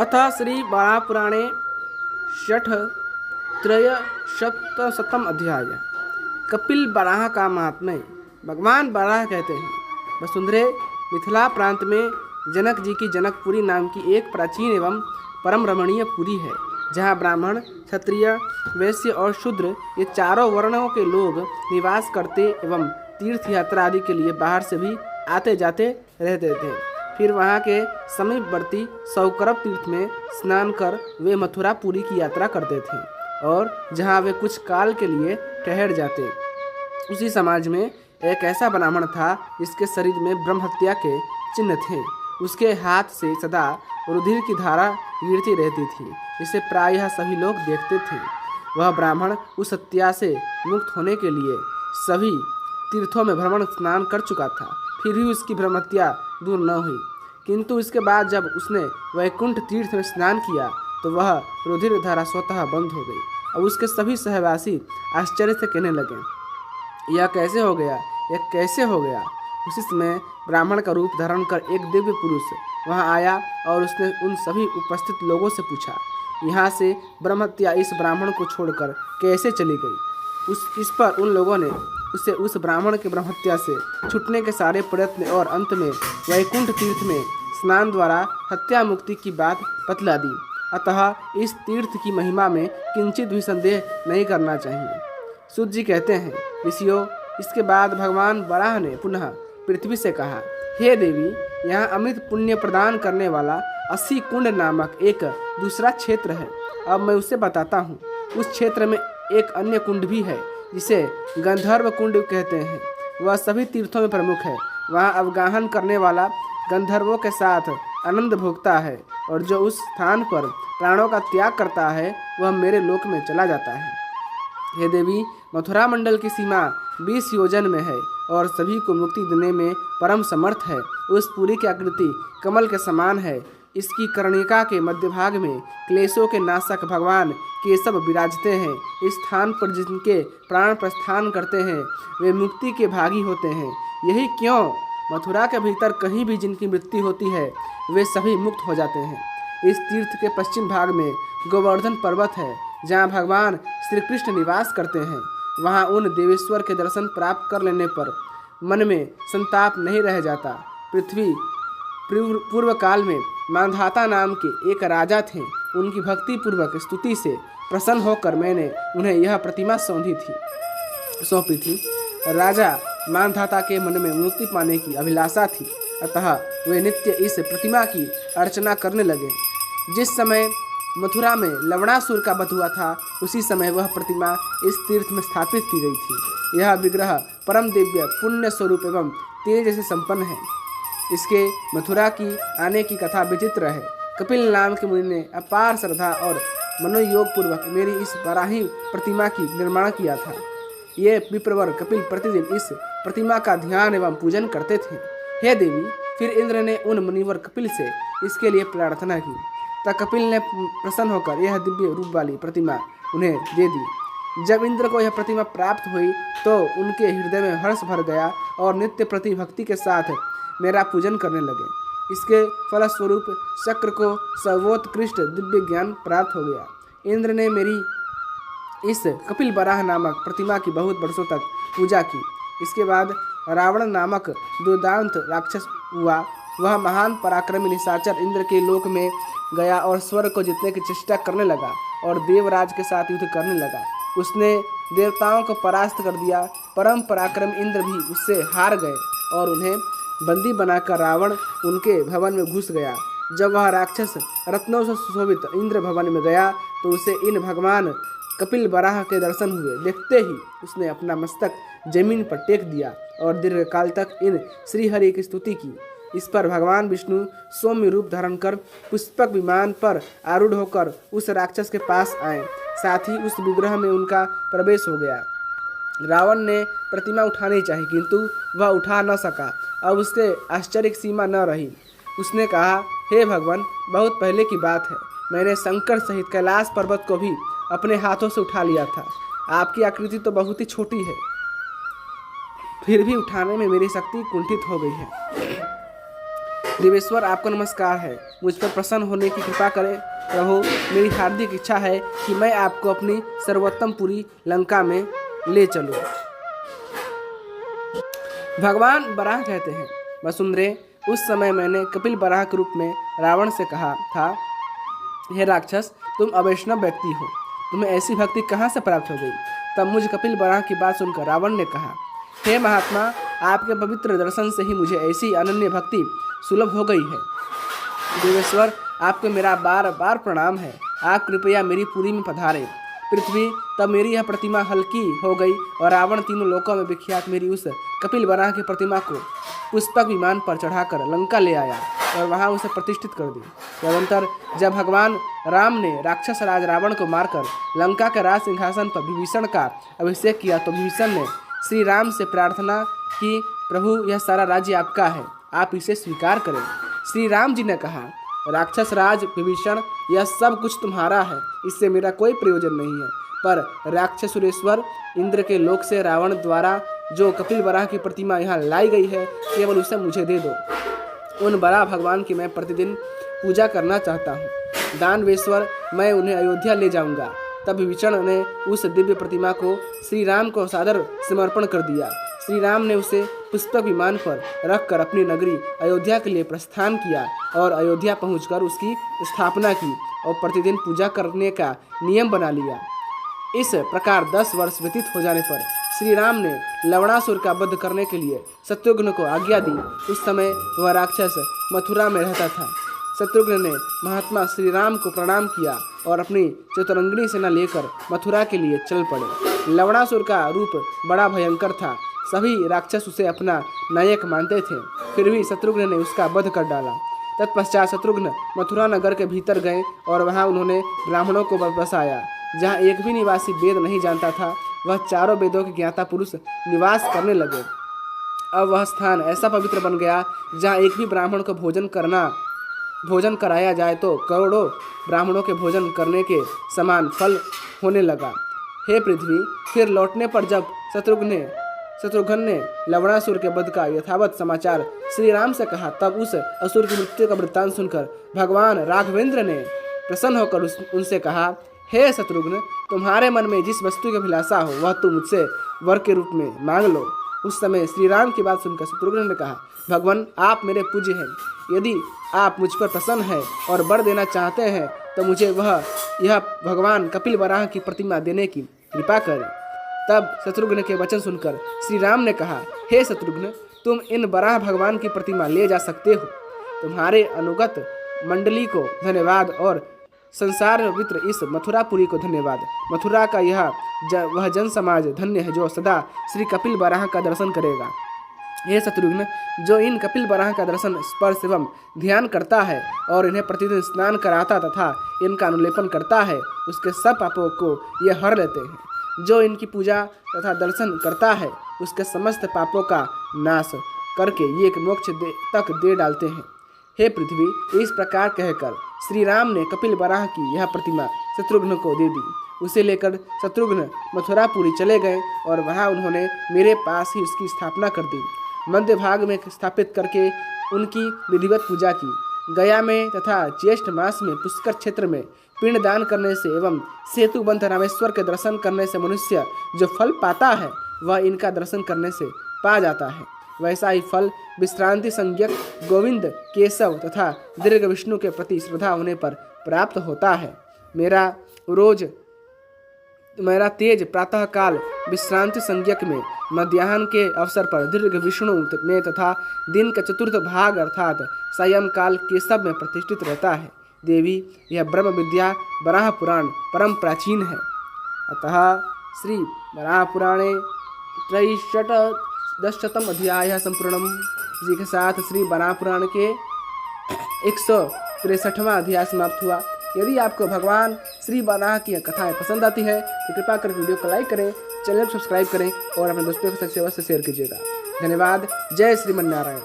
अतः श्री वराहपुराणे षठ त्रयशतम अध्याय। कपिल बराह का महात्म्य। भगवान बराह कहते हैं, वसुंधरे मिथिला प्रांत में जनक जी की जनकपुरी नाम की एक प्राचीन एवं परम रमणीय पुरी है, जहाँ ब्राह्मण, क्षत्रिय, वैश्य और शूद्र ये चारों वर्णों के लोग निवास करते एवं तीर्थ यात्रा आदि के लिए बाहर से भी आते जाते रहते थे। फिर वहाँ के समीपवर्ती सौकरव तीर्थ में स्नान कर वे मथुरापुरी की यात्रा करते थे और जहाँ वे कुछ काल के लिए ठहर जाते। उसी समाज में एक ऐसा ब्राह्मण था जिसके शरीर में ब्रह्म हत्या के चिन्ह थे। उसके हाथ से सदा रुधिर की धारा गिरती रहती थी, इसे प्रायः सभी लोग देखते थे। वह ब्राह्मण उस हत्या से मुक्त होने के लिए सभी तीर्थों में भ्रमण स्नान कर चुका था, फिर भी उसकी ब्रह्म हत्या दूर न हुई। किंतु इसके बाद जब उसने वैकुंठ तीर्थ में स्नान किया तो वह रुधिर धारा स्वतः बंद हो गई। अब उसके सभी सहवासी आश्चर्य से कहने लगे, यह कैसे हो गया, यह कैसे हो गया। उसी समय ब्राह्मण का रूप धारण कर एक दिव्य पुरुष वहां आया और उसने उन सभी उपस्थित लोगों से पूछा, यहाँ से ब्रह्महत्या इस ब्राह्मण को छोड़कर कैसे चली गई। इस पर उन लोगों ने उसे उस ब्राह्मण के ब्रह्महत्या से छूटने के सारे प्रयत्न और अंत में वैकुंठ तीर्थ में स्नान द्वारा हत्या मुक्ति की बात बतला दी। अतः इस तीर्थ की महिमा में किंचित भी संदेह नहीं करना चाहिए। सूत जी कहते हैं, ऋषियों, इसके बाद भगवान वराह ने पुनः पृथ्वी से कहा, हे देवी, यहाँ अमृत पुण्य प्रदान करने वाला 80 कुंड नामक एक दूसरा क्षेत्र है। अब मैं उसे बताता हूँ। उस क्षेत्र में एक अन्य कुंड भी है जिसे गंधर्व कुंड कहते हैं। वह सभी तीर्थों में प्रमुख है। वहाँ अवगाहन करने वाला गंधर्वों के साथ आनंद भोगता है और जो उस स्थान पर प्राणों का त्याग करता है वह मेरे लोक में चला जाता है। हे देवी, मथुरा मंडल की सीमा 20 योजन में है और सभी को मुक्ति देने में परम समर्थ है। उस पुरी की आकृति कमल के समान है। इसकी कर्णिका के मध्य भाग में क्लेशों के नाशक भगवान केशव विराजते हैं। इस स्थान पर जिनके प्राण प्रस्थान करते हैं वे मुक्ति के भागी होते हैं। यही क्यों मथुरा के भीतर कहीं भी जिनकी मृत्यु होती है वे सभी मुक्त हो जाते हैं। इस तीर्थ के पश्चिम भाग में गोवर्धन पर्वत है, जहाँ भगवान श्री कृष्ण निवास करते हैं। वहाँ उन देवेश्वर के दर्शन प्राप्त कर लेने पर मन में संताप नहीं रह जाता। पृथ्वी पूर्व काल में मांधाता नाम के एक राजा थे। उनकी भक्ति पूर्वक स्तुति से प्रसन्न होकर मैंने उन्हें यह प्रतिमा सौंपी थी। राजा मांधाता के मन में मुक्ति पाने की अभिलाषा थी, अतः वे नित्य इस प्रतिमा की अर्चना करने लगे। जिस समय मथुरा में लवणासुर का वध हुआ था, उसी समय वह प्रतिमा इस तीर्थ में स्थापित की गई थी। यह विग्रह परम दिव्य पुण्य स्वरूप एवं तेज से संपन्न है। इसके मथुरा की आने की कथा विचित्र है। कपिल नाम के मुनि ने अपार श्रद्धा और मनोयोग पूर्वक मेरी इस बराही प्रतिमा की निर्माण किया था। ये विप्रवर कपिल प्रतिदिन इस प्रतिमा का ध्यान एवं पूजन करते थे। हे देवी, फिर इंद्र ने उन मुनिवर कपिल से इसके लिए प्रार्थना की। तब कपिल ने प्रसन्न होकर यह दिव्य रूप वाली प्रतिमा उन्हें दे दी। जब इंद्र को यह प्रतिमा प्राप्त हुई तो उनके हृदय में हर्ष भर गया और नित्य प्रति भक्ति के साथ मेरा पूजन करने लगे। इसके फलस्वरूप शक्र को सर्वोत्कृष्ट दिव्य ज्ञान प्राप्त हो गया। इंद्र ने मेरी इस कपिल बराह नामक प्रतिमा की बहुत वर्षों तक पूजा की। इसके बाद रावण नामक दुर्दांत राक्षस हुआ। वह महान पराक्रमी निशाचर इंद्र के लोक में गया और स्वर्ग को जीतने की चेष्टा करने लगा और देवराज के साथ युद्ध करने लगा। उसने देवताओं को परास्त कर दिया। परम पराक्रमी इंद्र भी उससे हार गए और उन्हें बंदी बनाकर रावण उनके भवन में घुस गया। जब वह राक्षस रत्नों से सुशोभित इंद्र भवन में गया तो उसे इन भगवान कपिल बराह के दर्शन हुए। देखते ही उसने अपना मस्तक जमीन पर टेक दिया और दीर्घकाल तक इन श्रीहरि की स्तुति की। इस पर भगवान विष्णु सौम्य रूप धारण कर पुष्पक विमान पर आरूढ़ होकर उस राक्षस के पास आए। साथ ही उस विग्रह में उनका प्रवेश हो गया। रावण ने प्रतिमा उठानी चाहिए किंतु वह उठा न सका। अब उसके आश्चर्य की सीमा न रही। उसने कहा, हे भगवान, बहुत पहले की बात है, मैंने शंकर सहित कैलाश पर्वत को भी अपने हाथों से उठा लिया था। आपकी आकृति तो बहुत ही छोटी है, फिर भी उठाने में मेरी शक्ति कुंठित हो गई है। देवेश्वर आपको नमस्कार है, मुझ पर प्रसन्न होने की कृपा करें। प्रभु, मेरी हार्दिक इच्छा है कि मैं आपको अपनी सर्वोत्तम पुरी लंका में ले चलूं। भगवान बराह कहते हैं, वसुंधरे, उस समय मैंने कपिल बराह के रूप में रावण से कहा था, हे राक्षस, तुम अवैष्णव व्यक्ति हो, तुम्हें ऐसी भक्ति कहाँ से प्राप्त हो गई। तब मुझ कपिल बराह की बात सुनकर रावण ने कहा, हे महात्मा, आपके पवित्र दर्शन से ही मुझे ऐसी अनन्य भक्ति सुलभ हो गई है। देवेश्वर, आपको मेरा बार बार प्रणाम है, आप कृपया मेरी पुरी में पधारे। पृथ्वी, तब मेरी यह प्रतिमा हल्की हो गई और रावण तीनों लोकों में विख्यात मेरी उस कपिल बराह की प्रतिमा को पुष्पक विमान पर चढ़ाकर लंका ले आया और वहां उसे प्रतिष्ठित कर दी। तदनंतर जब भगवान राम ने राक्षस राज रावण को मारकर लंका के राज सिंहासन पर विभीषण का अभिषेक किया तो विभीषण ने श्री राम से प्रार्थना की, प्रभु, यह सारा राज्य आपका है, आप इसे स्वीकार करें। श्री राम जी ने कहा, राक्षस राज विभीषण, यह सब कुछ तुम्हारा है, इससे मेरा कोई प्रयोजन नहीं है, पर राक्षसुरेश्वर इंद्र के लोक से रावण द्वारा जो कपिल बराह की प्रतिमा यहाँ लाई गई है, केवल उसे मुझे दे दो। उन बराह भगवान की मैं प्रतिदिन पूजा करना चाहता हूँ। दानवेश्वर, मैं उन्हें अयोध्या ले जाऊँगा। तब विभीषण ने उस दिव्य प्रतिमा को श्री राम को सादर समर्पण कर दिया। श्री राम ने उसे पुष्पक विमान पर रखकर अपनी नगरी अयोध्या के लिए प्रस्थान किया और अयोध्या पहुंचकर उसकी स्थापना की और प्रतिदिन पूजा करने का नियम बना लिया। इस प्रकार 10 वर्ष व्यतीत हो जाने पर श्री राम ने लवणासुर का वध करने के लिए शत्रुघ्न को आज्ञा दी। उस समय वह राक्षस मथुरा में रहता था। शत्रुघ्न ने महात्मा श्री राम को प्रणाम किया और अपनी चतुरंगिणी सेना लेकर मथुरा के लिए चल पड़े। लवणासुर का रूप बड़ा भयंकर था, सभी राक्षस उसे अपना नायक मानते थे, फिर भी शत्रुघ्न ने उसका वध कर डाला। तत्पश्चात शत्रुघ्न मथुरा नगर के भीतर गए और वहां उन्होंने ब्राह्मणों को बसाया। जहां एक भी निवासी वेद नहीं जानता था, वह चारों वेदों के ज्ञाता पुरुष निवास करने लगे। अब वह स्थान ऐसा पवित्र बन गया जहां एक भी ब्राह्मण को भोजन कराया जाए तो करोड़ों ब्राह्मणों के भोजन करने के समान फल होने लगा। हे पृथ्वी, फिर लौटने पर जब शत्रुघ्न ने लवणासुर के वध का यथावत समाचार श्री राम से कहा, तब उस असुर की मृत्यु का वृत्तांत सुनकर भगवान राघवेंद्र ने प्रसन्न होकर उनसे कहा, हे शत्रुघ्न, तुम्हारे मन में जिस वस्तु की अभिलाषा हो वह तुम मुझसे वर के रूप में मांग लो। उस समय श्री राम की बात सुनकर शत्रुघ्न ने कहा, भगवान, आप मेरे पूज्य हैं, यदि आप मुझ पर प्रसन्न हैं और वर देना चाहते हैं तो मुझे यह भगवान कपिल बराह की प्रतिमा देने की कृपा करें। तब शत्रुघ्न के वचन सुनकर श्री राम ने कहा, हे शत्रुघ्न, तुम इन बराह भगवान की प्रतिमा ले जा सकते हो। तुम्हारे अनुगत मंडली को धन्यवाद और संसार मित्र इस मथुरापुरी को धन्यवाद। मथुरा का वह जन समाज धन्य है जो सदा श्री कपिल बराह का दर्शन करेगा। हे शत्रुघ्न, जो इन कपिल बराह का दर्शन, स्पर्श एवं ध्यान करता है और इन्हें प्रतिदिन स्नान कराता तथा इनका अनुलेपन करता है, उसके सब पापों को ये हर लेते हैं। जो इनकी पूजा तथा दर्शन करता है, उसके समस्त पापों का नाश करके ये मोक्ष तक दे डालते हैं। हे पृथ्वी, इस प्रकार कहकर श्री राम ने कपिल बराह की यह प्रतिमा शत्रुघ्न को दे दी। उसे लेकर शत्रुघ्न मथुरापुरी चले गए और वहां उन्होंने मेरे पास ही उसकी स्थापना कर दी। मध्य भाग में स्थापित करके उनकी विधिवत पूजा की। गया में तथा ज्येष्ठ मास में पुष्कर क्षेत्र में पिंड दान करने से एवं सेतुबंध रामेश्वर के दर्शन करने से मनुष्य जो फल पाता है वह इनका दर्शन करने से पा जाता है। वैसा ही फल विश्रांति संज्ञक गोविंद, केशव तथा दीर्घ विष्णु के प्रति श्रद्धा होने पर प्राप्त होता है। मेरा तेज प्रातः काल विश्रांति संज्ञक में, मध्याह्न के अवसर पर दीर्घ विष्णु में तथा दिन का चतुर्थ भाग अर्थात सायं काल केशव में प्रतिष्ठित रहता है। देवी, यह ब्रह्म विद्या बराह पुराण परम प्राचीन है। अतः श्री बराह पुराणे 310 अध्याय संपूर्णम जी के साथ श्री बराह पुराण के 163वां अध्याय समाप्त हुआ। यदि आपको भगवान श्री बराह की कथाएं पसंद आती है तो कृपया कर वीडियो को लाइक करें, चैनल को सब्सक्राइब करें और अपने दोस्तों के साथ अवश्य शेयर कीजिएगा। धन्यवाद। जय श्रीमन नारायण।